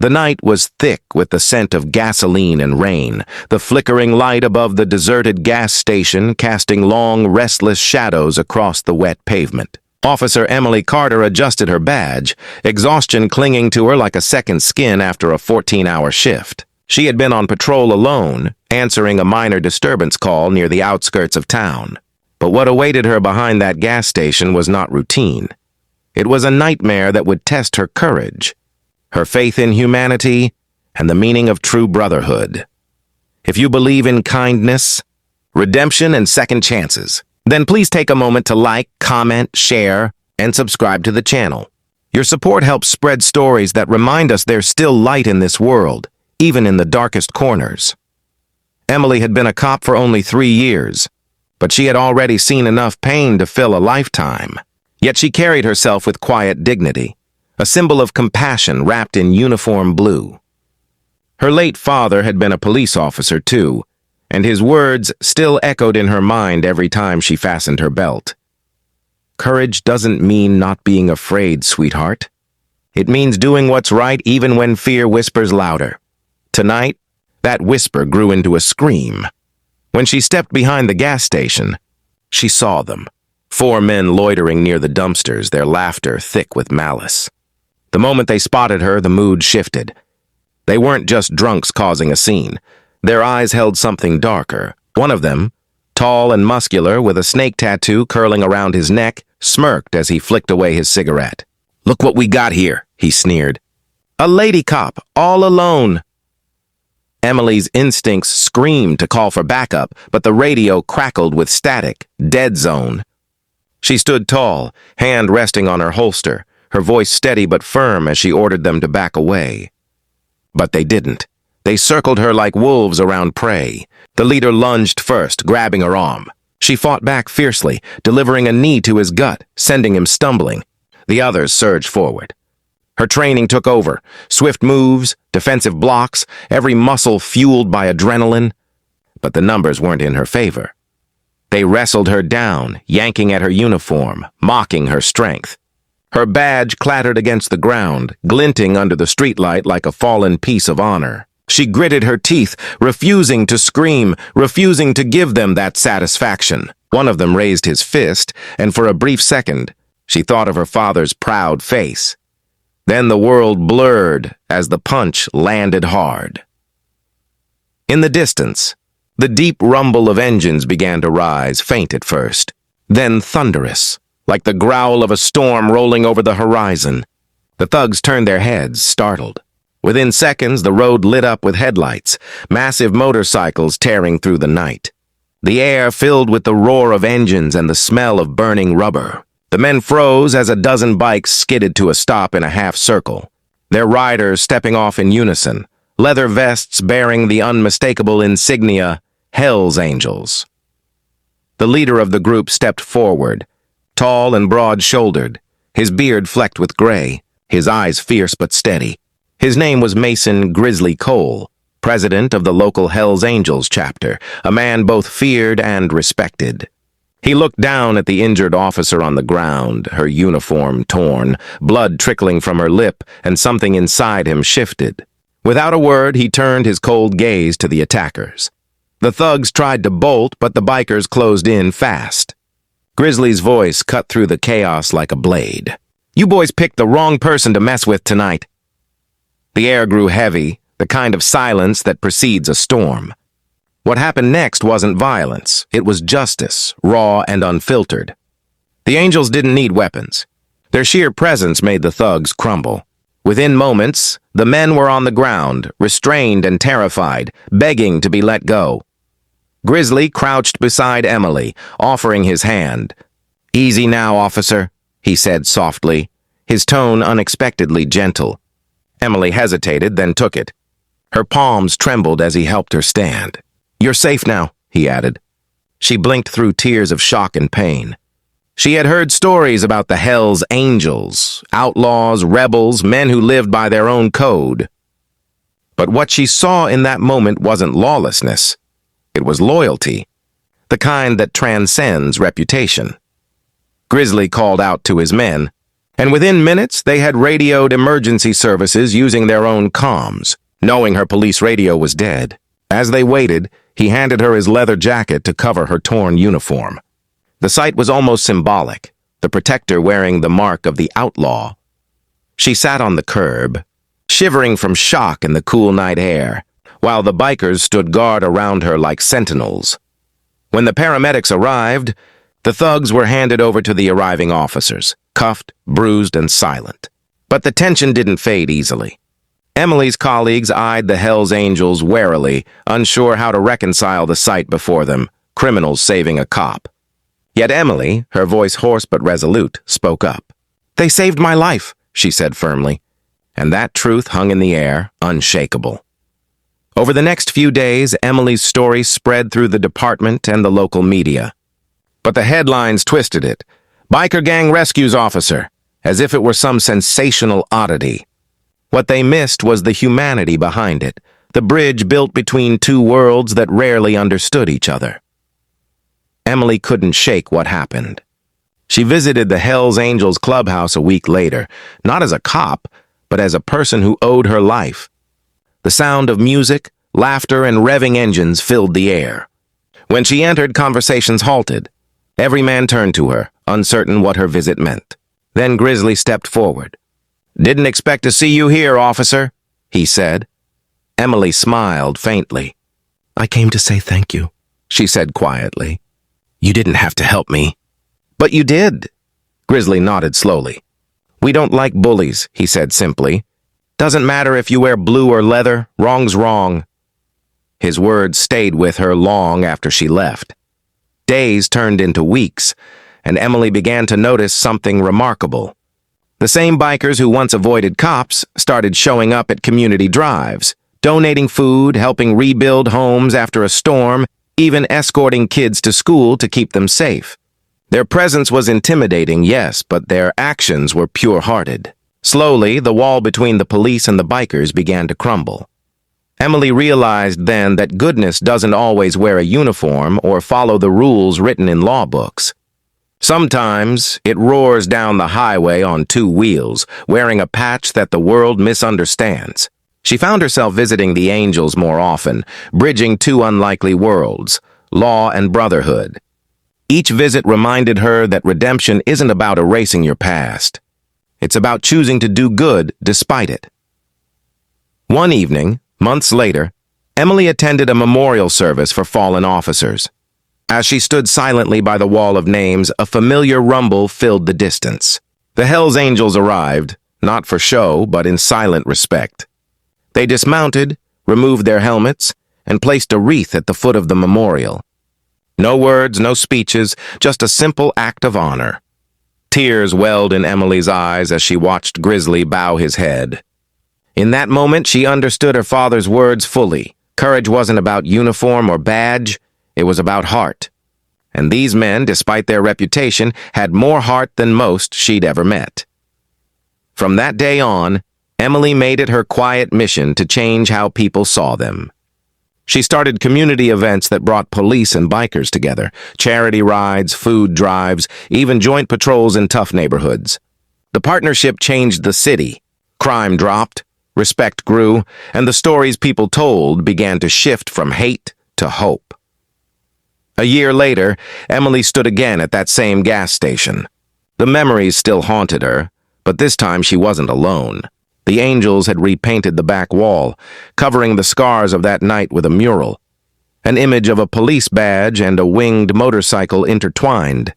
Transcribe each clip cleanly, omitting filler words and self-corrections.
The night was thick with the scent of gasoline and rain, the flickering light above the deserted gas station casting long, restless shadows across the wet pavement. Officer Emily Carter adjusted her badge, exhaustion clinging to her like a second skin after a 14-hour shift. She had been on patrol alone, answering a minor disturbance call near the outskirts of town. But what awaited her behind that gas station was not routine. It was a nightmare that would test her courage, her faith in humanity, and the meaning of true brotherhood. If you believe in kindness, redemption, and second chances, then please take a moment to like, comment, share, and subscribe to the channel. Your support helps spread stories that remind us there's still light in this world, even in the darkest corners. Emily had been a cop for only 3 years, but she had already seen enough pain to fill a lifetime. Yet she carried herself with quiet dignity, a symbol of compassion wrapped in uniform blue. Her late father had been a police officer too, and his words still echoed in her mind every time she fastened her belt. Courage doesn't mean not being afraid, sweetheart. It means doing what's right even when fear whispers louder. Tonight, that whisper grew into a scream. When she stepped behind the gas station, she saw them. 4 men loitering near the dumpsters, their laughter thick with malice. The moment they spotted her, the mood shifted. They weren't just drunks causing a scene. Their eyes held something darker. One of them, tall and muscular, with a snake tattoo curling around his neck, smirked as he flicked away his cigarette. "Look what we got here," he sneered. "A lady cop, all alone." Emily's instincts screamed to call for backup, but the radio crackled with static, dead zone. She stood tall, hand resting on her holster, her voice steady but firm as she ordered them to back away. But they didn't. They circled her like wolves around prey. The leader lunged first, grabbing her arm. She fought back fiercely, delivering a knee to his gut, sending him stumbling. The others surged forward. Her training took over. Swift moves, defensive blocks, every muscle fueled by adrenaline. But the numbers weren't in her favor. They wrestled her down, yanking at her uniform, mocking her strength. Her badge clattered against the ground, glinting under the streetlight like a fallen piece of honor. She gritted her teeth, refusing to scream, refusing to give them that satisfaction. One of them raised his fist, and for a brief second, she thought of her father's proud face. Then the world blurred as the punch landed hard. In the distance, the deep rumble of engines began to rise, faint at first, then thunderous, like the growl of a storm rolling over the horizon. The thugs turned their heads, startled. Within seconds, the road lit up with headlights, massive motorcycles tearing through the night. The air filled with the roar of engines and the smell of burning rubber. The men froze as a dozen bikes skidded to a stop in a half circle, their riders stepping off in unison, leather vests bearing the unmistakable insignia, Hell's Angels. The leader of the group stepped forward, tall and broad-shouldered, his beard flecked with gray, his eyes fierce but steady. His name was Mason Grizzly Cole, president of the local Hell's Angels chapter, a man both feared and respected. He looked down at the injured officer on the ground, her uniform torn, blood trickling from her lip, and something inside him shifted. Without a word, he turned his cold gaze to the attackers. The thugs tried to bolt, but the bikers closed in fast. Grizzly's voice cut through the chaos like a blade. "You boys picked the wrong person to mess with tonight." The air grew heavy, the kind of silence that precedes a storm. What happened next wasn't violence. It was justice, raw and unfiltered. The Angels didn't need weapons. Their sheer presence made the thugs crumble. Within moments, the men were on the ground, restrained and terrified, begging to be let go. Grizzly crouched beside Emily, offering his hand. "Easy now, officer," he said softly, his tone unexpectedly gentle. Emily hesitated, then took it. Her palms trembled as he helped her stand. "You're safe now," he added. She blinked through tears of shock and pain. She had heard stories about the Hell's Angels, outlaws, rebels, men who lived by their own code. But what she saw in that moment wasn't lawlessness. It was loyalty, the kind that transcends reputation. Grizzly called out to his men, And within minutes, they had radioed emergency services using their own comms, knowing her police radio was dead. As they waited, he handed her his leather jacket to cover her torn uniform. The sight was almost symbolic, the protector wearing the mark of the outlaw. She sat on the curb, shivering from shock in the cool night air, while the bikers stood guard around her like sentinels. When the paramedics arrived, the thugs were handed over to the arriving officers, cuffed, bruised, and silent. But the tension didn't fade easily. Emily's colleagues eyed the Hells Angels warily, unsure how to reconcile the sight before them, criminals saving a cop. Yet Emily, her voice hoarse but resolute, spoke up. "They saved my life," she said firmly, and that truth hung in the air, unshakable. Over the next few days, Emily's story spread through the department and the local media. But the headlines twisted it. "Biker gang rescues officer," as if it were some sensational oddity. What they missed was the humanity behind it, the bridge built between two worlds that rarely understood each other. Emily couldn't shake what happened. She visited the Hells Angels clubhouse a week later, not as a cop, but as a person who owed her life. The sound of music, laughter, and revving engines filled the air. When she entered, conversations halted. Every man turned to her, uncertain what her visit meant. Then Grizzly stepped forward. "Didn't expect to see you here, officer," he said. Emily smiled faintly. "I came to say thank you," she said quietly. "You didn't have to help me." "But you did." Grizzly nodded slowly. "We don't like bullies," he said simply. "Doesn't matter if you wear blue or leather, wrong's wrong." His words stayed with her long after she left. Days turned into weeks, and Emily began to notice something remarkable. The same bikers who once avoided cops started showing up at community drives, donating food, helping rebuild homes after a storm, even escorting kids to school to keep them safe. Their presence was intimidating, yes, but their actions were pure-hearted. Slowly, the wall between the police and the bikers began to crumble. Emily realized then that goodness doesn't always wear a uniform or follow the rules written in law books. Sometimes it roars down the highway on two wheels, wearing a patch that the world misunderstands. She found herself visiting the Angels more often, bridging two unlikely worlds, law and brotherhood. Each visit reminded her that redemption isn't about erasing your past. It's about choosing to do good despite it. One evening, months later, Emily attended a memorial service for fallen officers. As she stood silently by the wall of names, a familiar rumble filled the distance. The Hells Angels arrived, not for show, but in silent respect. They dismounted, removed their helmets, and placed a wreath at the foot of the memorial. No words, no speeches, just a simple act of honor. Tears welled in Emily's eyes as she watched Grizzly bow his head. In that moment, she understood her father's words fully. Courage wasn't about uniform or badge, it was about heart. And these men, despite their reputation, had more heart than most she'd ever met. From that day on, Emily made it her quiet mission to change how people saw them. She started community events that brought police and bikers together, charity rides, food drives, even joint patrols in tough neighborhoods. The partnership changed the city. Crime dropped, respect grew, and the stories people told began to shift from hate to hope. A year later, Emily stood again at that same gas station. The memories still haunted her, but this time she wasn't alone. The Angels had repainted the back wall, covering the scars of that night with a mural. An image of a police badge and a winged motorcycle intertwined.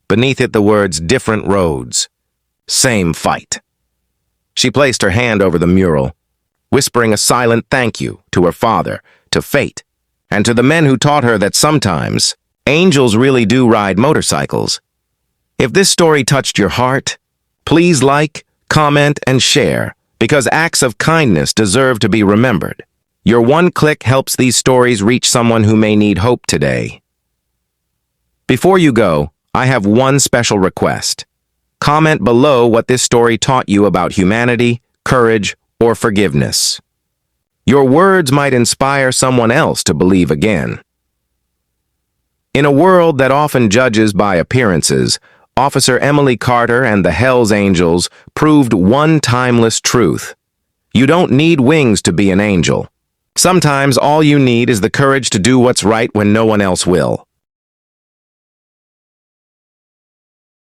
Beneath it the words "Different Roads. Same fight." She placed her hand over the mural, whispering a silent thank you to her father, to fate, and to the men who taught her that sometimes angels really do ride motorcycles. If this story touched your heart, please like, comment, and share, because acts of kindness deserve to be remembered. Your one click helps these stories reach someone who may need hope today. Before you go, I have one special request. Comment below what this story taught you about humanity, courage, or forgiveness. Your words might inspire someone else to believe again. In a world that often judges by appearances, Officer Emily Carter and the Hells Angels proved one timeless truth. You don't need wings to be an angel. Sometimes all you need is the courage to do what's right when no one else will.